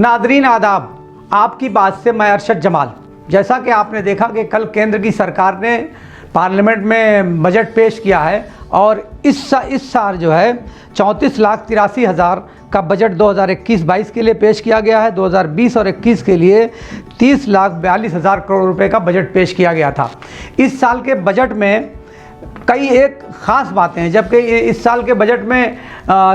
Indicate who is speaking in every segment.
Speaker 1: Nadreen आदाब, आपकी बात से मैं अरशद जमाल। जैसा कि आपने देखा कि कल केंद्र की सरकार ने पार्लियामेंट में बजट पेश किया है और इस साल जो है 34,83,000 का बजट 2021-22 के लिए पेश किया गया है। 2020 और 21 के लिए 30,42,000 करोड़ रुपए का बजट पेश किया गया था। इस साल के बजट में कई एक ख़ास बातें हैं, जबकि इस साल के बजट में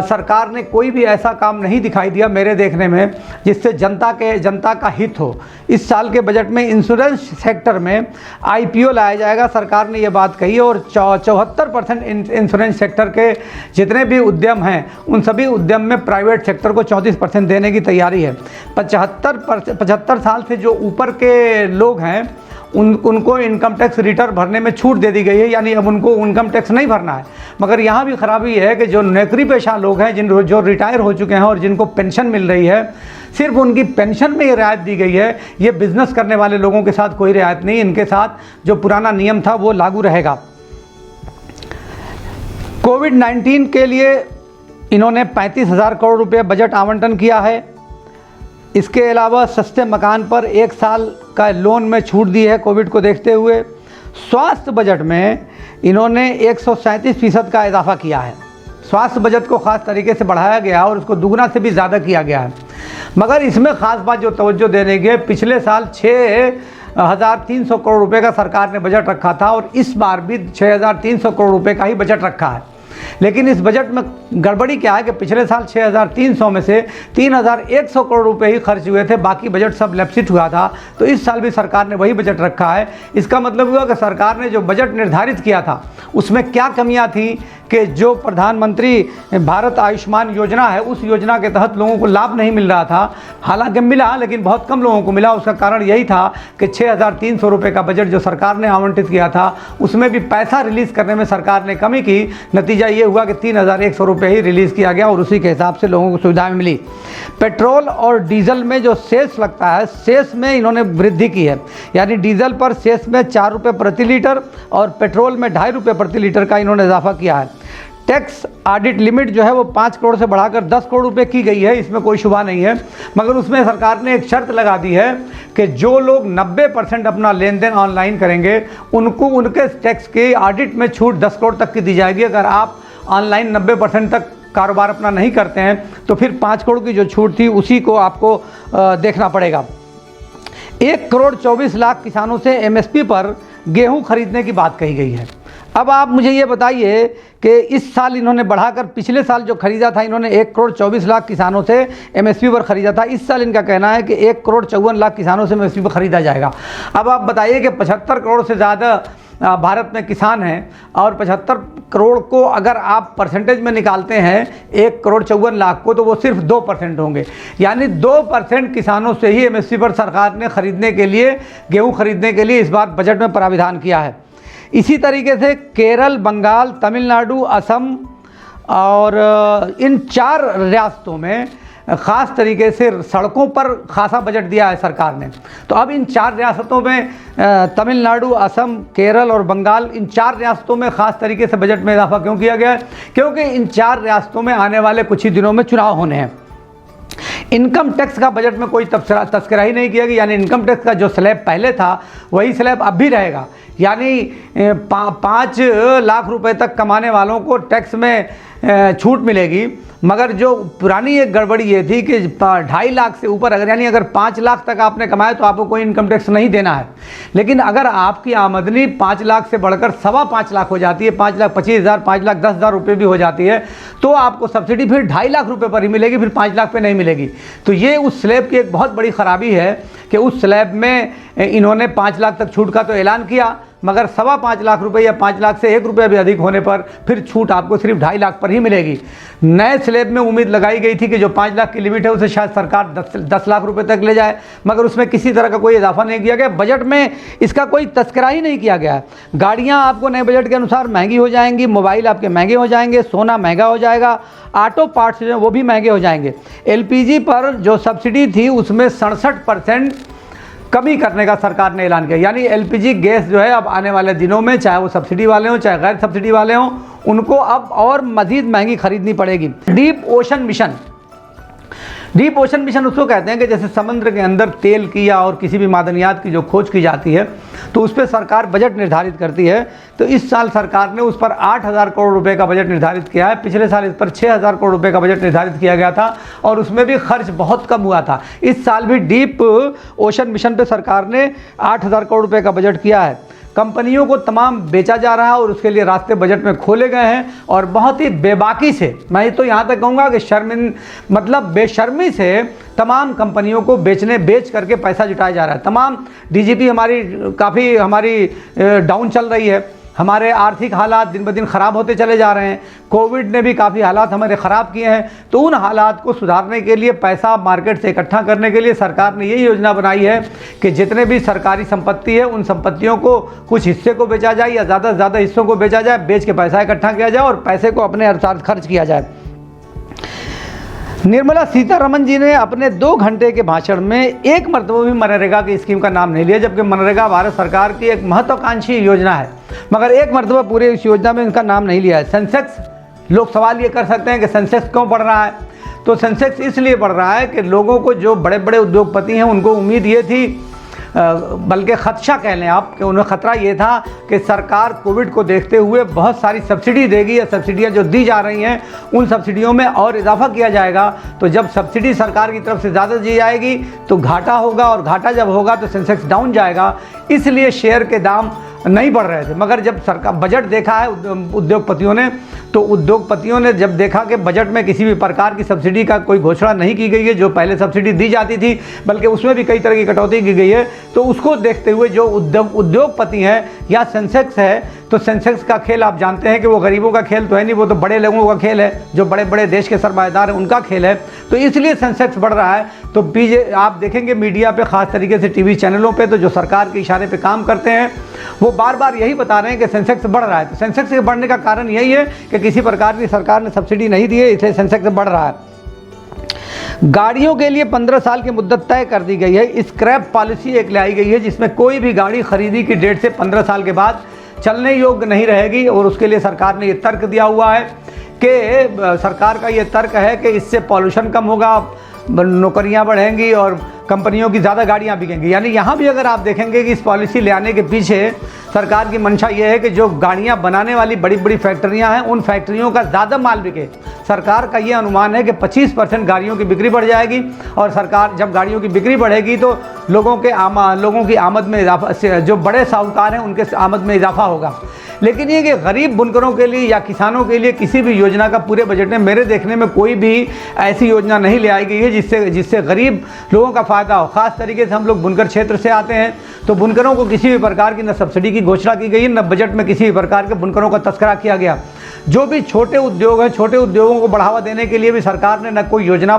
Speaker 1: सरकार ने कोई भी ऐसा काम नहीं दिखाई दिया मेरे देखने में जिससे जनता का हित हो। इस साल के बजट में इंश्योरेंस सेक्टर में IPO लाया जाएगा, सरकार ने ये बात कही, और 74% इंश्योरेंस सेक्टर के जितने भी उद्यम हैं उन सभी उद्यम में प्राइवेट सेक्टर को 34% देने की तैयारी है। 75 साल से जो ऊपर के लोग हैं उनको इनकम टैक्स रिटर्न भरने में छूट दे दी गई है, यानी अब उनको इनकम टैक्स नहीं भरना है। मगर यहाँ भी खराबी है कि जो नौकरी पेशा लोग हैं जो रिटायर हो चुके हैं और जिनको पेंशन मिल रही है, सिर्फ उनकी पेंशन में ये रियायत दी गई है। ये बिज़नेस करने वाले लोगों के साथ कोई रियायत नहीं, इनके साथ जो पुराना नियम था वो लागू रहेगा। कोविड-19 के लिए इन्होंने 35,000 करोड़ रुपये बजट आवंटन किया है। इसके अलावा सस्ते मकान पर 1 साल का लोन में छूट दी है कोविड को देखते हुए। स्वास्थ्य बजट में इन्होंने 137% का इजाफा किया है। स्वास्थ्य बजट को ख़ास तरीके से बढ़ाया गया और उसको दुगना से भी ज़्यादा किया गया है। मगर इसमें ख़ास बात जो तवज्जो देने की, पिछले साल 6,300 करोड़ रुपए का सरकार ने बजट रखा था और इस बार भी 6,300 करोड़ रुपए का ही बजट रखा है। लेकिन इस बजट में गड़बड़ी क्या है कि पिछले साल 6,300 में से 3,100 करोड़ रुपए ही खर्च हुए थे, बाकी बजट सब लैप्सिट हुआ था। तो इस साल भी सरकार ने वही बजट रखा है। इसका मतलब हुआ कि सरकार ने जो बजट निर्धारित किया था उसमें क्या कमियां थी कि जो प्रधानमंत्री भारत आयुष्मान योजना है उस योजना के तहत लोगों को लाभ नहीं मिल रहा था। हालांकि मिला, लेकिन बहुत कम लोगों को मिला। उसका कारण यही था कि 6,300 रुपये का बजट जो सरकार ने आवंटित किया था उसमें भी पैसा रिलीज़ करने में सरकार ने कमी की। नतीजा ये हुआ कि 3,100 रुपये ही रिलीज़ किया गया और उसी के हिसाब से लोगों को सुविधाएं मिली। पेट्रोल और डीजल में जो सेस लगता है, सेस में इन्होंने वृद्धि की है, यानी डीजल पर सेस में 4 रुपये प्रति लीटर और पेट्रोल में 2.5 रुपये प्रति लीटर का इन्होंने इजाफा किया है। टैक्स ऑडिट लिमिट जो है वो 5 करोड़ से बढ़ाकर 10 करोड़ रुपए की गई है, इसमें कोई शुबा नहीं है। मगर उसमें सरकार ने एक शर्त लगा दी है कि जो लोग 90% अपना लेन देन ऑनलाइन करेंगे उनको उनके टैक्स के ऑडिट में छूट 10 करोड़ तक की दी जाएगी। अगर आप ऑनलाइन 90% तक कारोबार अपना नहीं करते हैं तो फिर 5 करोड़ की जो छूट थी उसी को आपको देखना पड़ेगा। 1,24,00,000 किसानों से MSP पर गेहूं खरीदने की बात कही गई है। अब आप मुझे ये बताइए कि इस साल इन्होंने बढ़ाकर पिछले साल जो खरीदा था, इन्होंने 1,24,00,000 किसानों से MSP पर ख़रीदा था। इस साल इनका कहना है कि 1,54,00,000 किसानों से MSP पर ख़रीदा जाएगा। अब आप बताइए कि 75 करोड़ से ज़्यादा भारत में किसान हैं और 75 करोड़ को अगर आप परसेंटेज में निकालते हैं 1,54,00,000 को, तो वो सिर्फ 2% होंगे। यानी 2% किसानों से ही MSP पर सरकार ने खरीदने के लिए, गेहूँ खरीदने के लिए इस बार बजट में प्राविधान किया है। इसी तरीके से केरल, बंगाल, तमिलनाडु, असम और इन 4 रियासतों में ख़ास तरीके से सड़कों पर खासा बजट दिया है सरकार ने। तो अब इन 4 रियासतों में तमिलनाडु, असम, केरल और बंगाल, इन 4 रियासतों में ख़ास तरीके से बजट में इजाफा क्यों किया गया है? क्योंकि इन 4 रियासतों में आने वाले कुछ ही दिनों में चुनाव होने हैं। इनकम टैक्स का बजट में कोई तस्करा ही नहीं किया गया, यानी इनकम टैक्स का जो स्लैब पहले था वही स्लैब अब भी रहेगा। यानी 5 लाख रुपए तक कमाने वालों को टैक्स में छूट मिलेगी। मगर जो पुरानी एक गड़बड़ी ये थी कि 2.5 लाख से ऊपर अगर 5 लाख तक आपने कमाया तो आपको कोई इनकम टैक्स नहीं देना है। लेकिन अगर आपकी आमदनी 5 लाख से बढ़कर 5.25 लाख हो जाती है, 5,25,000, 5,10,000 रुपये भी हो जाती है, तो आपको सब्सिडी फिर 2.5 लाख रुपये पर ही मिलेगी, फिर 5 लाख पे नहीं मिलेगी। तो ये उस स्लैब की एक बहुत बड़ी ख़राबी है कि उस स्लैब में इन्होंने 5 लाख तक छूट का तो ऐलान किया, मगर 5.25 लाख रुपए या 5 लाख से 1 रुपया भी अधिक होने पर फिर छूट आपको सिर्फ 2.5 लाख पर ही मिलेगी। नए स्लैब में उम्मीद लगाई गई थी कि जो 5 लाख की लिमिट है उसे शायद सरकार 10 लाख रुपए तक ले जाए, मगर उसमें किसी तरह का कोई इजाफा नहीं किया गया। बजट में इसका कोई तस्करा ही नहीं किया गया है। गाड़ियाँ आपको नए बजट के अनुसार महंगी हो जाएंगी, मोबाइल आपके महंगे हो जाएंगे, सोना महंगा हो जाएगा, ऑटो पार्ट्स जो हैं वो भी महंगे हो जाएंगे। LPG पर जो सब्सिडी थी उसमें 67% कमी करने का सरकार ने ऐलान किया। यानी LPG गैस जो है अब आने वाले दिनों में, चाहे वो सब्सिडी वाले हों चाहे गैर सब्सिडी वाले हों, उनको अब और मज़ीद महंगी खरीदनी पड़ेगी। Deep ocean mission deep ocean mission उसको कहते हैं कि जैसे समुद्र के अंदर तेल की या और किसी भी मादनियात की जो खोज की जाती है तो उस पर सरकार बजट निर्धारित करती है। तो इस साल सरकार ने उस पर 8,000 करोड़ रुपए का बजट निर्धारित किया है। पिछले साल इस पर 6,000 करोड़ रुपए का बजट निर्धारित किया गया था और उसमें भी खर्च बहुत कम हुआ था। इस साल भी डीप ओशन मिशन पे सरकार ने 8,000 करोड़ रुपए का बजट किया है। कंपनियों को तमाम बेचा जा रहा है और उसके लिए रास्ते बजट में खोले गए हैं और बहुत ही बेबाकी से, मैं तो यहाँ तक कहूँगा कि बेशर्मी से तमाम कंपनियों को बेच करके पैसा जुटाया जा रहा है। तमाम डीजीपी काफ़ी हमारी डाउन चल रही है। हमारे आर्थिक हालात दिन ब दिन ख़राब होते चले जा रहे हैं। कोविड ने भी काफ़ी हालात हमारे ख़राब किए हैं। तो उन हालात को सुधारने के लिए, पैसा मार्केट से इकट्ठा करने के लिए सरकार ने यही योजना बनाई है कि जितने भी सरकारी संपत्ति है उन संपत्तियों को कुछ हिस्से को बेचा जाए या ज़्यादा से ज़्यादा हिस्सों को बेचा जाए, बेच के पैसा इकट्ठा किया जाए और पैसे को अपने अनुसार खर्च किया जाए। निर्मला सीतारमण जी ने अपने 2 घंटे के भाषण में एक मरतबा भी मनरेगा की स्कीम का नाम नहीं लिया, जबकि मनरेगा भारत सरकार की एक महत्वाकांक्षी योजना है, मगर एक मरतबा पूरे इस योजना में उनका नाम नहीं लिया है। सेंसेक्स, लोग सवाल ये कर सकते हैं कि सेंसेक्स क्यों बढ़ रहा है? तो सेंसेक्स इसलिए बढ़ रहा है कि लोगों को, जो बड़े बड़े उद्योगपति हैं, उनको उम्मीद ये थी, बल्कि खदशा कह लें आप, कि उन्हें खतरा ये था कि सरकार कोविड को देखते हुए बहुत सारी सब्सिडी देगी या सब्सिडियाँ जो दी जा रही हैं उन सब्सिडियों में और इजाफा किया जाएगा। तो जब सब्सिडी सरकार की तरफ से ज़्यादा दी जाएगी तो घाटा होगा और घाटा जब होगा तो सेंसेक्स डाउन जाएगा। इसलिए शेयर के दाम नहीं बढ़ रहे थे। मगर जब सरकार बजट देखा है उद्योगपतियों ने, तो उद्योगपतियों ने जब देखा कि बजट में किसी भी प्रकार की सब्सिडी का कोई घोषणा नहीं की गई है, जो पहले सब्सिडी दी जाती थी बल्कि उसमें भी कई तरह की कटौती की गई है, तो उसको देखते हुए जो उद्योगपति हैं या सेंसेक्स है, तो सेंसेक्स का खेल आप जानते हैं कि वो गरीबों का खेल तो है नहीं, वो तो बड़े लोगों का खेल है, जो बड़े बड़े देश के सरमाएदार हैं उनका खेल है। तो इसलिए सेंसेक्स बढ़ रहा है। तो आप देखेंगे मीडिया पे, ख़ास तरीके से टीवी चैनलों पे, तो जो सरकार के इशारे पे काम करते हैं वो बार बार यही बता रहे हैं कि सेंसेक्स बढ़ रहा है। तो सेंसेक्स के बढ़ने का कारण यही है कि किसी प्रकार की सरकार ने सब्सिडी नहीं दी है, इसलिए सेंसेक्स बढ़ रहा है। गाड़ियों के लिए 15 साल की मुद्दत तय कर दी गई है। स्क्रैप पॉलिसी एक लाई गई है जिसमें कोई भी गाड़ी खरीदी की डेट से 15 साल के बाद चलने योग्य नहीं रहेगी। और उसके लिए सरकार ने ये तर्क दिया हुआ है कि सरकार का ये तर्क है कि इससे पॉल्यूशन कम होगा, नौकरियां बढ़ेंगी और कंपनियों की ज़्यादा गाड़ियां बिकेंगी। यानी यहाँ भी अगर आप देखेंगे कि इस पॉलिसी ले आने के पीछे सरकार की मंशा ये है कि जो गाड़ियां बनाने वाली बड़ी बड़ी फैक्ट्रियां हैं उन फैक्ट्रियों का ज़्यादा माल बिके। सरकार का ये अनुमान है कि 25% गाड़ियों की बिक्री बढ़ जाएगी और सरकार जब गाड़ियों की बिक्री बढ़ेगी तो लोगों की आमद में इजाफा, जो बड़े साहूकार हैं उनके आमद में इजाफा होगा। लेकिन ये कि गरीब बुनकरों के लिए या किसानों के लिए किसी भी योजना का पूरे बजट में मेरे देखने में कोई भी ऐसी योजना नहीं ले आई गई है जिससे गरीब लोगों का फ़ायदा हो। ख़ास तरीके से हम लोग बुनकर क्षेत्र से आते हैं, तो बुनकरों को किसी भी प्रकार की न सब्सिडी की घोषणा की गई है, न बजट में किसी भी प्रकार के बुनकरों का तस्करा किया गया। जो भी छोटे उद्योग हैं, छोटे उद्योगों को बढ़ावा देने के लिए भी सरकार ने न कोई योजना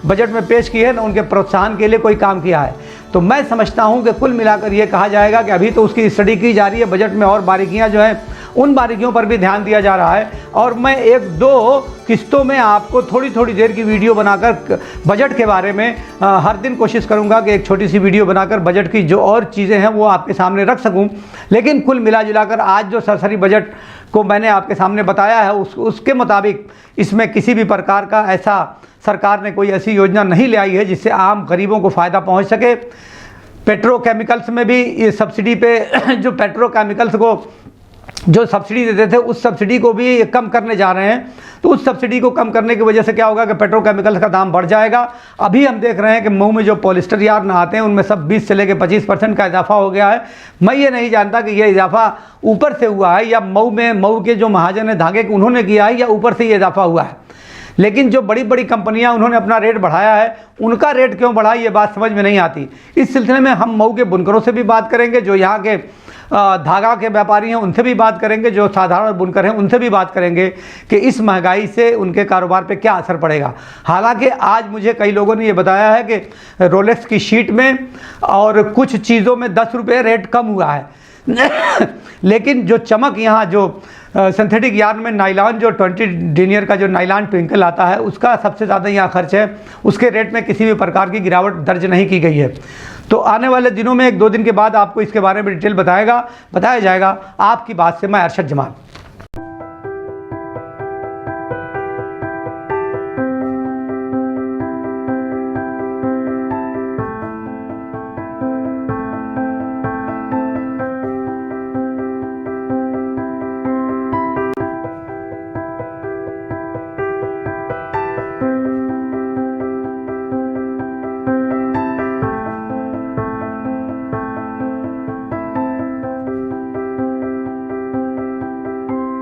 Speaker 1: बजट में पेश की है, न उनके प्रोत्साहन के लिए कोई काम किया है। तो मैं समझता हूं कि कुल मिलाकर ये कहा जाएगा कि अभी तो उसकी स्टडी की जा रही है, बजट में और बारीकियां जो हैं उन बारीकियों पर भी ध्यान दिया जा रहा है। और मैं 1-2 किस्तों में आपको थोड़ी थोड़ी देर की वीडियो बनाकर बजट के बारे में हर दिन कोशिश करूंगा कि एक छोटी सी वीडियो बनाकर बजट की जो और चीज़ें हैं वो आपके सामने रख सकूं। लेकिन कुल मिला जुलाकर आज जो सरसरी बजट को मैंने आपके सामने बताया है उसके मुताबिक इसमें किसी भी प्रकार का ऐसा सरकार ने कोई ऐसी योजना नहीं ले आई है जिससे आम गरीबों को फ़ायदा पहुँच सके। पेट्रोकेमिकल्स में भी ये सब्सिडी पे जो पेट्रोकेमिकल्स को जो सब्सिडी देते थे उस सब्सिडी को भी कम करने जा रहे हैं। तो उस सब्सिडी को कम करने की वजह से क्या होगा कि पेट्रोकेमिकल्स का दाम बढ़ जाएगा। अभी हम देख रहे हैं कि मऊ में जो पॉलिस्टर यार्न आते हैं उनमें सब 20 से लेकर 25% का इजाफा हो गया है। मैं ये नहीं जानता कि ये इजाफा ऊपर से हुआ है या मऊ के जो महाजन है धागे उन्होंने किया है या ऊपर से ये इजाफा हुआ है। लेकिन जो बड़ी बड़ी कंपनियां उन्होंने अपना रेट बढ़ाया है, उनका रेट क्यों बढ़ा ये बात समझ में नहीं आती। इस सिलसिले में हम मऊ के बुनकरों से भी बात करेंगे, जो यहाँ के धागा के व्यापारी हैं उनसे भी बात करेंगे, जो साधारण बुनकर हैं उनसे भी बात करेंगे कि इस महंगाई से उनके कारोबार पे क्या असर पड़ेगा। हालांकि आज मुझे कई लोगों ने ये बताया है कि रोलेक्स की शीट में और कुछ चीज़ों में 10 रुपये रेट कम हुआ है लेकिन जो चमक यहाँ जो सिंथेटिक यार्न में नाइलॉन जो 20 डिनियर का जो नाइलॉन ट्विंकल आता है उसका सबसे ज़्यादा यहाँ खर्च है, उसके रेट में किसी भी प्रकार की गिरावट दर्ज नहीं की गई है। तो आने वाले दिनों में 1-2 दिन के बाद आपको इसके बारे में डिटेल बताया जाएगा। आपकी बात से मैं अरशद जमाल।